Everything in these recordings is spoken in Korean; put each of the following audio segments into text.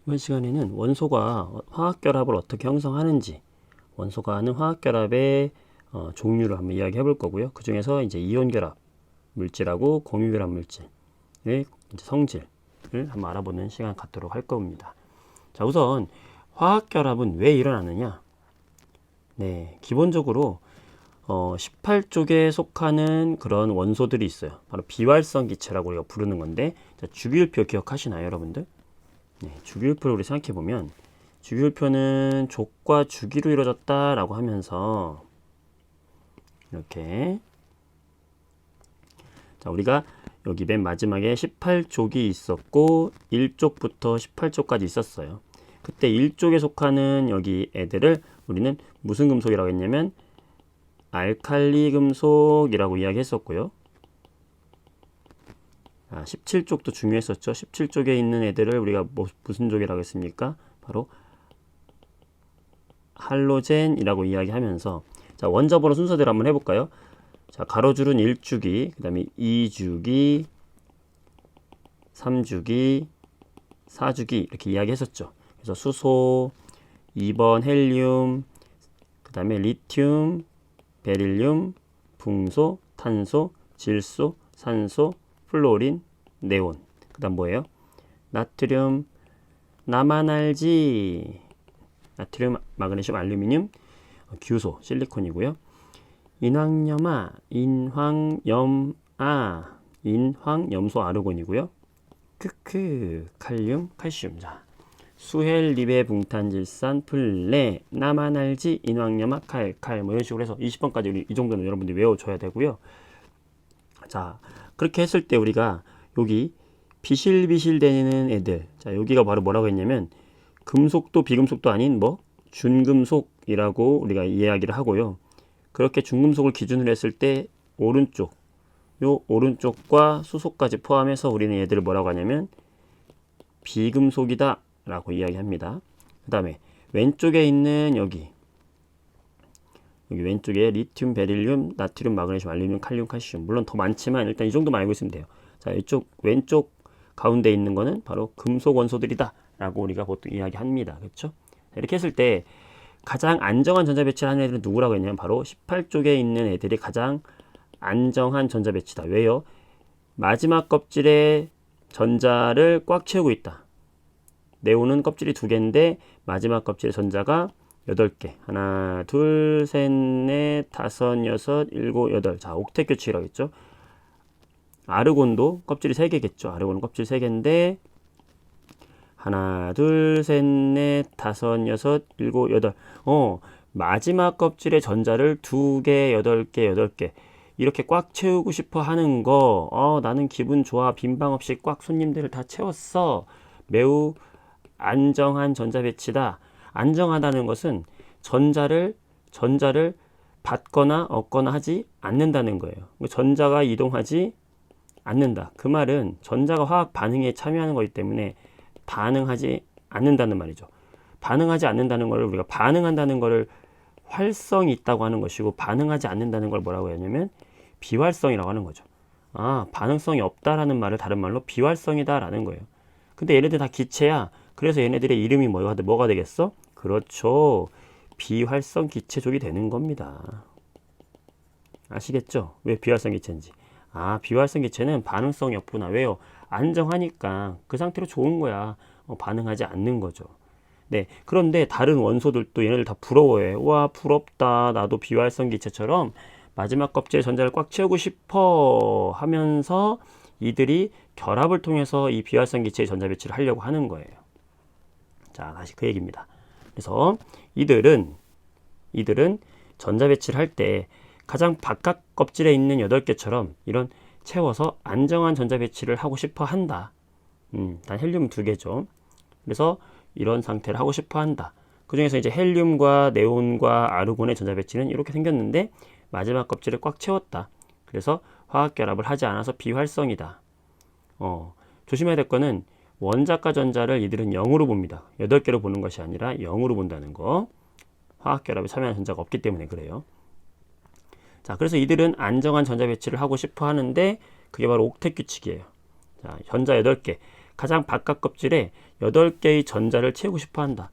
이번 시간에는 원소가 화학결합을 어떻게 형성하는지, 원소가 하는 화학결합의 종류를 한번 이야기해 볼 거고요. 그 중에서 이제 이온결합 물질하고 공유결합 물질의 이제 성질을 한번 알아보는 시간 갖도록 할 겁니다. 자, 우선 화학결합은 왜 일어나느냐? 네, 기본적으로 18쪽에 속하는 그런 원소들이 있어요. 바로 비활성 기체라고 우리가 부르는 건데, 자, 주기율표 기억하시나요, 여러분들? 네, 주기율표를 우리 생각해 보면 주기율표는 족과 주기로 이루어졌다라고 하면서 이렇게, 자, 우리가 여기 맨 마지막에 18족이 있었고 1족부터 18족까지 있었어요. 그때 1족에 속하는 여기 애들을 우리는 무슨 금속이라고 했냐면 알칼리 금속이라고 이야기했었고요. 17쪽도 중요했었죠. 17쪽에 있는 애들을 우리가 무슨 족이라고 했습니까? 바로 할로젠이라고 이야기하면서, 자, 원자번호 순서대로 한번 해볼까요? 자, 가로줄은 1주기, 그 다음에 2주기, 3주기, 4주기 이렇게 이야기했었죠. 그래서 수소, 2번 헬륨, 그 다음에 리튬, 베릴륨, 붕소, 탄소, 질소, 산소, 플로린, 네온. 그 다음 뭐예요? 나트륨, 나만 알지. 나트륨, 마그네슘, 알루미늄, 규소, 실리콘이고요. 인황염아, 인황염아, 인황염소 아르곤이고요. 크크, 칼륨, 칼슘. 자, 수헬, 리베, 붕탄질산, 플레, 나만 알지, 인황염아, 칼, 뭐 이런 식으로 해서 20번까지 우리 이 정도는 여러분들이 외워줘야 되고요. 자, 그렇게 했을 때 우리가 여기 비실비실 되는 애들, 자, 여기가 바로 뭐라고 했냐면 금속도 비금속도 아닌 뭐 준금속이라고 우리가 이야기를 하고요. 그렇게 준금속을 기준으로 했을 때 오른쪽, 요 오른쪽과 수소까지 포함해서 우리는 얘들을 뭐라고 하냐면 비금속이다 라고 이야기합니다. 그 다음에 왼쪽에 있는 여기 왼쪽에 리튬, 베릴륨, 나트륨, 마그네슘, 알루미늄, 칼륨, 칼슘, 물론 더 많지만 일단 이 정도만 알고 있으면 돼요. 자, 이쪽 왼쪽 가운데 있는 거는 바로 금속 원소들이다 라고 우리가 보통 이야기합니다. 그렇죠? 이렇게 했을 때 가장 안정한 전자 배치를 하는 애들은 누구라고 했냐면 바로 18쪽에 있는 애들이 가장 안정한 전자 배치다. 왜요? 마지막 껍질에 전자를 꽉 채우고 있다. 네온은 껍질이 2개인데 마지막 껍질에 전자가 8개. 하나, 둘, 셋, 넷, 다섯, 여섯, 일곱, 여덟. 자, 옥텟 규칙이라고 했죠. 아르곤도 껍질이 3개겠죠. 아르곤은 껍질 3개인데 하나, 둘, 셋, 넷, 다섯, 여섯, 일곱, 여덟. 마지막 껍질에 전자를 2개, 8개, 8개. 이렇게 꽉 채우고 싶어 하는 거, 나는 기분 좋아. 빈방 없이 꽉 손님들을 다 채웠어. 매우 안정한 전자 배치다. 안정하다는 것은 전자를 받거나 얻거나 하지 않는다는 거예요. 전자가 이동하지 않는다. 그 말은 전자가 화학 반응에 참여하는 거기 때문에 반응하지 않는다는 말이죠. 반응하지 않는다는 걸 우리가 반응한다는 것을 활성이 있다고 하는 것이고, 반응하지 않는다는 걸 뭐라고 하냐면 비활성이라고 하는 거죠. 반응성이 없다라는 말을 다른 말로 비활성이다라는 거예요. 근데 얘네들 다 기체야. 그래서 얘네들의 이름이 뭐가 되겠어? 그렇죠. 비활성 기체족이 되는 겁니다. 아시겠죠? 왜 비활성 기체인지. 비활성 기체는 반응성이 없구나. 왜요? 안정하니까 그 상태로 좋은 거야. 반응하지 않는 거죠. 네. 그런데 다른 원소들도 얘네들 다 부러워해. 와, 부럽다. 나도 비활성 기체처럼 마지막 껍질에 전자를 꽉 채우고 싶어 하면서 이들이 결합을 통해서 이 비활성 기체의 전자 배치를 하려고 하는 거예요. 자, 다시 그 얘기입니다. 그래서 이들은 전자 배치를 할 때 가장 바깥 껍질에 있는 8개처럼 이런 채워서 안정한 전자 배치를 하고 싶어 한다. 단 헬륨 2개죠. 그래서 이런 상태를 하고 싶어 한다. 그 중에서 이제 헬륨과 네온과 아르곤의 전자 배치는 이렇게 생겼는데 마지막 껍질을 꽉 채웠다. 그래서 화학 결합을 하지 않아서 비활성이다. 조심해야 될 거는 원자과 전자를 이들은 0으로 봅니다. 8개로 보는 것이 아니라 0으로 본다는 거. 화학 결합에 참여하는 전자가 없기 때문에 그래요. 자, 그래서 이들은 안정한 전자 배치를 하고 싶어 하는데 그게 바로 옥텟 규칙이에요. 자, 전자 8개. 가장 바깥 껍질에 8개의 전자를 채우고 싶어 한다.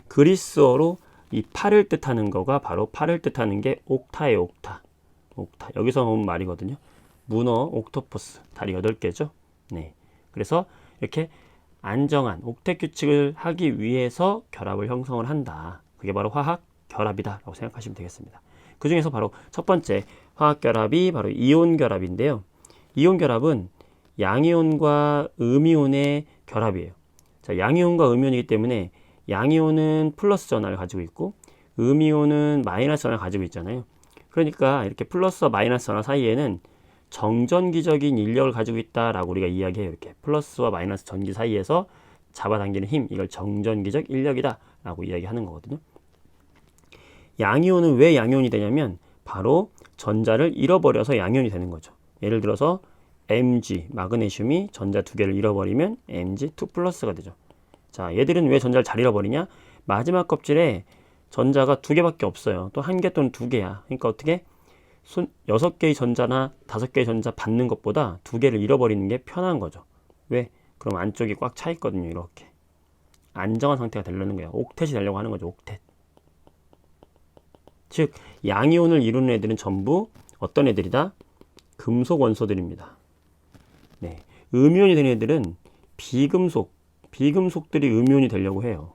그리스어로 이 8을 뜻하는 거가 바로 8을 뜻하는 게 옥타예요. 옥타. 옥타. 여기서 나온 말이거든요. 문어, 옥토퍼스. 다리 8개죠. 네. 그래서 이렇게 안정한 옥텟 규칙을 하기 위해서 결합을 형성을 한다. 그게 바로 화학 결합이다 라고 생각하시면 되겠습니다. 그 중에서 바로 첫 번째 화학 결합이 바로 이온 결합인데요. 이온 결합은 양이온과 음이온의 결합이에요. 자, 양이온과 음이온이기 때문에 양이온은 플러스 전하를 가지고 있고 음이온은 마이너스 전하를 가지고 있잖아요. 그러니까 이렇게 플러스와 마이너스 전하 사이에는 정전기적인 인력을 가지고 있다라고 우리가 이야기해요. 이렇게 플러스와 마이너스 전기 사이에서 잡아당기는 힘, 이걸 정전기적 인력이다 라고 이야기하는 거거든요. 양이온은 왜 양이온이 되냐면 바로 전자를 잃어버려서 양이온이 되는 거죠. 예를 들어서 Mg, 마그네슘이 전자 2개를 잃어버리면 Mg2 플러스가 되죠. 자, 얘들은 왜 전자를 잘 잃어버리냐? 마지막 껍질에 전자가 2개밖에 없어요. 또 1개 또는 2개야. 그러니까 어떻게? 6개의 전자나 5개의 전자 받는 것보다 2개를 잃어버리는 게 편한 거죠. 왜? 그럼 안쪽이 꽉 차 있거든요. 이렇게. 안정한 상태가 되려는 거야. 옥텟이 되려고 하는 거죠. 옥텟. 즉, 양이온을 이루는 애들은 전부 어떤 애들이다? 금속 원소들입니다. 네. 음이온이 되는 애들은 비금속들이 음이온이 되려고 해요.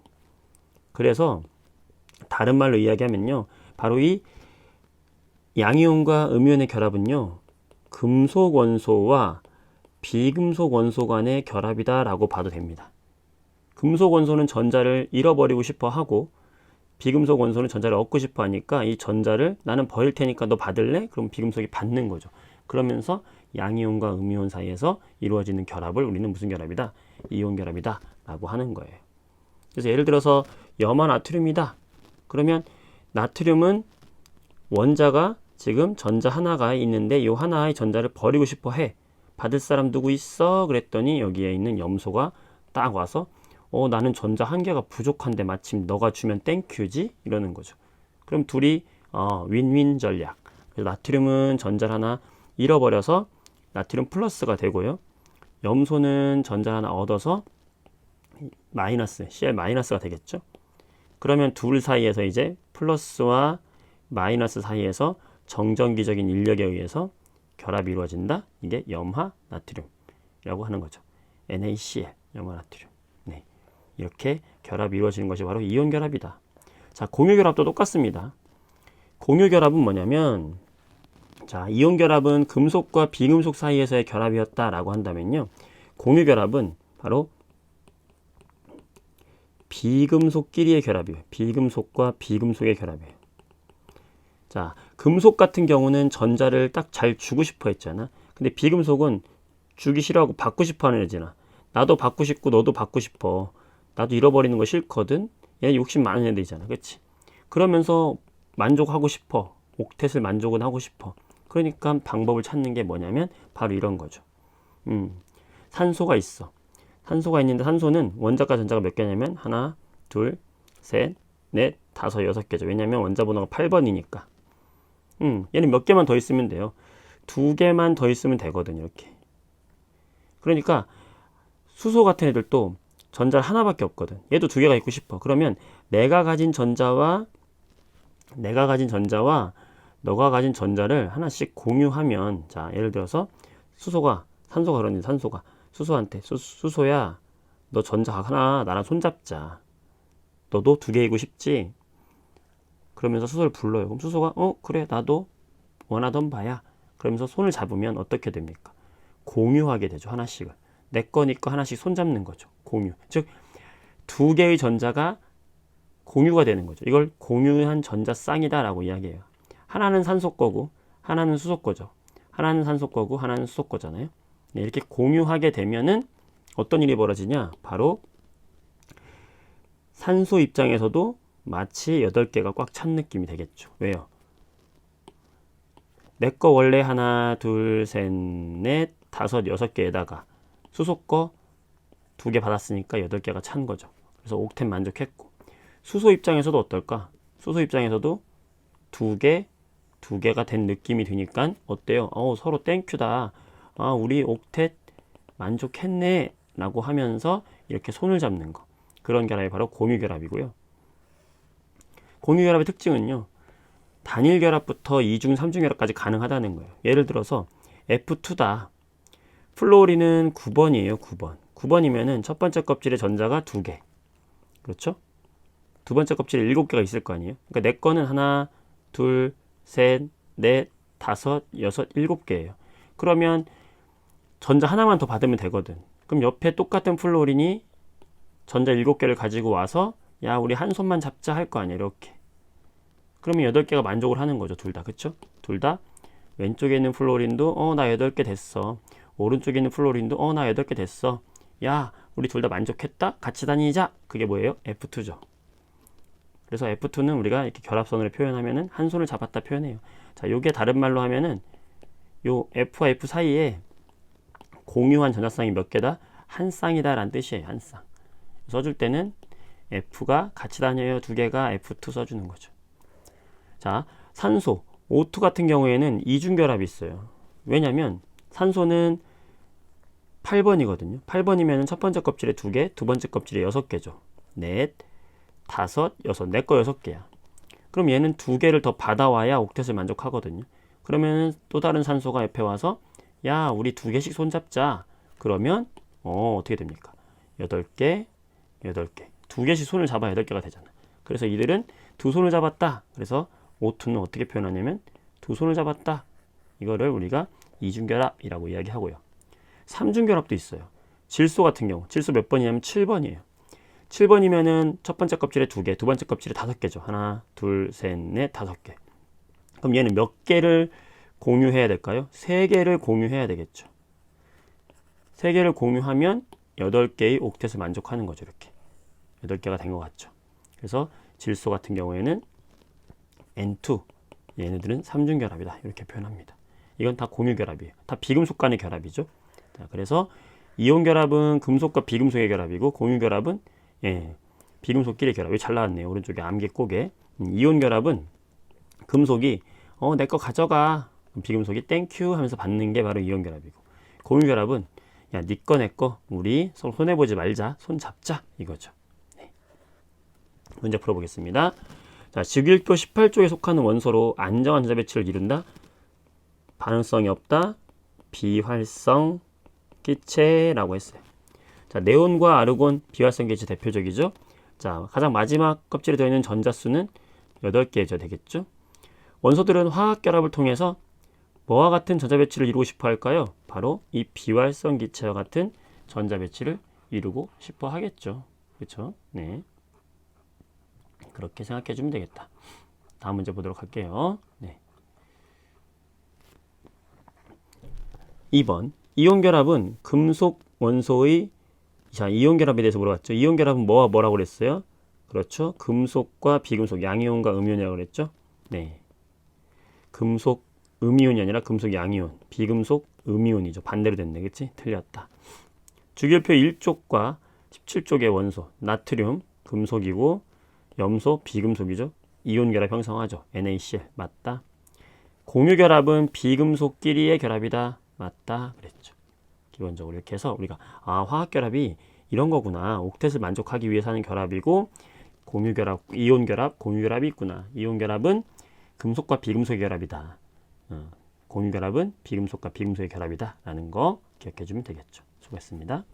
그래서 다른 말로 이야기하면요. 바로 이 양이온과 음이온의 결합은요. 금속 원소와 비금속 원소 간의 결합이다 라고 봐도 됩니다. 금속 원소는 전자를 잃어버리고 싶어 하고 비금속 원소는 전자를 얻고 싶어 하니까 이 전자를 나는 버릴 테니까 너 받을래? 그럼 비금속이 받는 거죠. 그러면서 양이온과 음이온 사이에서 이루어지는 결합을 우리는 무슨 결합이다? 이온 결합이다 라고 하는 거예요. 그래서 예를 들어서 염화 나트륨이다. 그러면 나트륨은 원자가 지금 전자 하나가 있는데 이 하나의 전자를 버리고 싶어 해. 받을 사람 누구 있어? 그랬더니 여기에 있는 염소가 딱 와서 나는 전자 1개가 부족한데 마침 너가 주면 땡큐지? 이러는 거죠. 그럼 둘이 윈윈 전략. 그래서 나트륨은 전자를 하나 잃어버려서 나트륨 플러스가 되고요. 염소는 전자 하나 얻어서 마이너스, Cl 마이너스가 되겠죠. 그러면 둘 사이에서 이제 플러스와 마이너스 사이에서 정전기적인 인력에 의해서 결합이 이루어진다. 이게 염화 나트륨이라고 하는 거죠. NaCl, 염화 나트륨. 네. 이렇게 결합이 이루어지는 것이 바로 이온 결합이다. 자, 공유 결합도 똑같습니다. 공유 결합은 뭐냐면, 자, 이온 결합은 금속과 비금속 사이에서의 결합이었다라고 한다면요. 공유 결합은 바로 비금속끼리의 결합이에요. 비금속과 비금속의 결합이에요. 자, 금속 같은 경우는 전자를 딱 잘 주고 싶어 했잖아. 근데 비금속은 주기 싫어하고 받고 싶어 하는 애잖아. 나도 받고 싶고 너도 받고 싶어. 나도 잃어버리는 거 싫거든. 얘 욕심 많은 애들이잖아. 그치? 그러면서 만족하고 싶어. 옥텟을 만족은 하고 싶어. 그러니까 방법을 찾는 게 뭐냐면 바로 이런 거죠. 산소가 있어. 산소가 있는데 산소는 원자과 전자가 몇 개냐면 하나, 둘, 셋, 넷, 다섯, 6개죠. 왜냐면 원자 번호가 8번이니까. 얘는 몇 개만 더 있으면 돼요. 2개만 더 있으면 되거든요. 이렇게. 그러니까 수소 같은 애들도 전자를 하나밖에 없거든. 얘도 2개가 있고 싶어. 그러면 내가 가진 전자와 너가 가진 전자를 하나씩 공유하면, 자, 예를 들어서 산소가 그러니 산소가 수소한테 수소야, 너 전자 하나 나랑 손잡자. 너도 2개이고 싶지? 그러면서 수소를 불러요. 그럼 수소가 그래 나도 원하던 바야. 그러면서 손을 잡으면 어떻게 됩니까? 공유하게 되죠. 하나씩을. 내 거니까 하나씩 손잡는 거죠. 공유. 즉 2개의 전자가 공유가 되는 거죠. 이걸 공유한 전자 쌍이다라고 이야기해요. 하나는 산소 거고 하나는 수소 거죠. 하나는 산소 거고 하나는 수소 거잖아요. 네, 이렇게 공유하게 되면은 어떤 일이 벌어지냐? 바로 산소 입장에서도 마치 8개가 꽉 찬 느낌이 되겠죠. 왜요? 내 거 원래 하나, 둘, 셋, 넷, 다섯, 6개에다가 수소 거 2개 받았으니까 8개가 찬 거죠. 그래서 옥텟 만족했고, 수소 입장에서도 어떨까? 수소 입장에서도 2개가 된 느낌이 드니까 어때요? 서로 땡큐다. 우리 옥텟 만족했네 라고 하면서 이렇게 손을 잡는 거. 그런 결합이 바로 공유결합이고요. 공유결합의 특징은요. 단일 결합부터 2중, 3중 결합까지 가능하다는 거예요. 예를 들어서 F2다. 플로리는 9번이에요. 9번. 9번이면은 첫 번째 껍질에 전자가 2개. 그렇죠? 두 번째 껍질에 7개가 있을 거 아니에요. 그러니까 내 거는 하나, 둘, 셋, 넷, 다섯, 여섯, 7개예요. 그러면 전자 하나만 더 받으면 되거든. 그럼 옆에 똑같은 플로린이 전자 7개를 가지고 와서 야, 우리 한 손만 잡자 할 거 아니야. 이렇게. 그러면 8개가 만족을 하는 거죠. 둘 다. 그쵸? 둘 다 왼쪽에 있는 플로린도 나 8개 됐어. 오른쪽에 있는 플로린도 나 8개 됐어. 야, 우리 둘 다 만족했다? 같이 다니자. 그게 뭐예요? F2죠. 그래서 F2는 우리가 이렇게 결합선으로 표현하면은 한 손을 잡았다 표현해요. 자, 요게 다른 말로 하면은 요 F와 F 사이에 공유한 전자쌍이 몇 개다? 한 쌍이다 라는 뜻이에요. 한 쌍. 써줄 때는 F가 같이 다녀요. 두 개가 F2 써주는 거죠. 자, 산소 O2 같은 경우에는 이중결합이 있어요. 왜냐면 산소는 8번이거든요. 8번이면 첫 번째 껍질에 2개, 두 번째 껍질에 6개죠. 넷, 다섯, 여섯, 내 거 6개야. 그럼 얘는 2개를 더 받아와야 옥텟을 만족하거든요. 그러면 또 다른 산소가 옆에 와서 야, 우리 2개씩 손잡자. 그러면 어떻게 됩니까? 8개, 8개. 2개씩 손을 잡아야 8개가 되잖아. 그래서 이들은 두 손을 잡았다. 그래서 O2는 어떻게 표현하냐면 두 손을 잡았다. 이거를 우리가 이중결합이라고 이야기하고요. 삼중결합도 있어요. 질소 같은 경우 질소 몇 번이냐면 7번이에요. 7번이면은 첫 번째 껍질에 2개, 두 번째 껍질에 5개죠. 하나, 둘, 셋, 넷, 5개. 그럼 얘는 몇 개를 공유해야 될까요? 3개를 공유해야 되겠죠. 3개를 공유하면 8개의 옥텟을 만족하는 거죠. 이렇게 8개가 된 것 같죠. 그래서 질소 같은 경우에는 N2, 얘네들은 삼중결합이다. 이렇게 표현합니다. 이건 다 공유결합이에요. 다 비금속 간의 결합이죠. 자, 그래서 이온결합은 금속과 비금속의 결합이고 공유결합은 비금속끼리 결합. 여기 잘 나왔네요. 오른쪽에 암기 꼬개. 이온결합은 금속이 내 거 가져가. 비금속이 땡큐 하면서 받는 게 바로 이온결합이고 공유결합은 야, 네 거 내 거 우리 서로 손해보지 말자. 손 잡자. 이거죠. 네. 문제 풀어보겠습니다. 자, 즉1교 18조에 속하는 원소로 안정한 전자 배치를 이룬다. 반응성이 없다. 비활성 기체라고 했어요. 자, 네온과 아르곤 비활성 기체 대표적이죠. 자, 가장 마지막 껍질에 들어있는 전자수는 8개죠. 되겠죠. 원소들은 화학 결합을 통해서 뭐와 같은 전자 배치를 이루고 싶어 할까요? 바로 이 비활성 기체와 같은 전자 배치를 이루고 싶어 하겠죠. 그렇죠? 네. 그렇게 생각해 주면 되겠다. 다음 문제 보도록 할게요. 네. 2번. 이온결합은 금속 원소의 이온결합에 대해서 물어봤죠. 이온결합은 뭐와 뭐라고 그랬어요? 그렇죠. 금속과 비금속, 양이온과 음이온이라고 그랬죠. 네. 금속 음이온이 아니라 금속 양이온, 비금속 음이온이죠. 반대로 됐네. 그치? 틀렸다. 주기율표 1쪽과 17쪽의 원소, 나트륨, 금속이고 염소, 비금속이죠. 이온결합 형성하죠. NaCl. 맞다. 공유결합은 비금속끼리의 결합이다. 맞다. 그랬죠. 기본적으로 이렇게 해서 우리가 화학결합이 이런 거구나. 옥텟을 만족하기 위해서 하는 결합이고 공유결합, 이온결합, 공유결합이 있구나. 이온결합은 금속과 비금속의 결합이다. 공유결합은 비금속과 비금속의 결합이다. 라는 거 기억해 주면 되겠죠. 수고했습니다.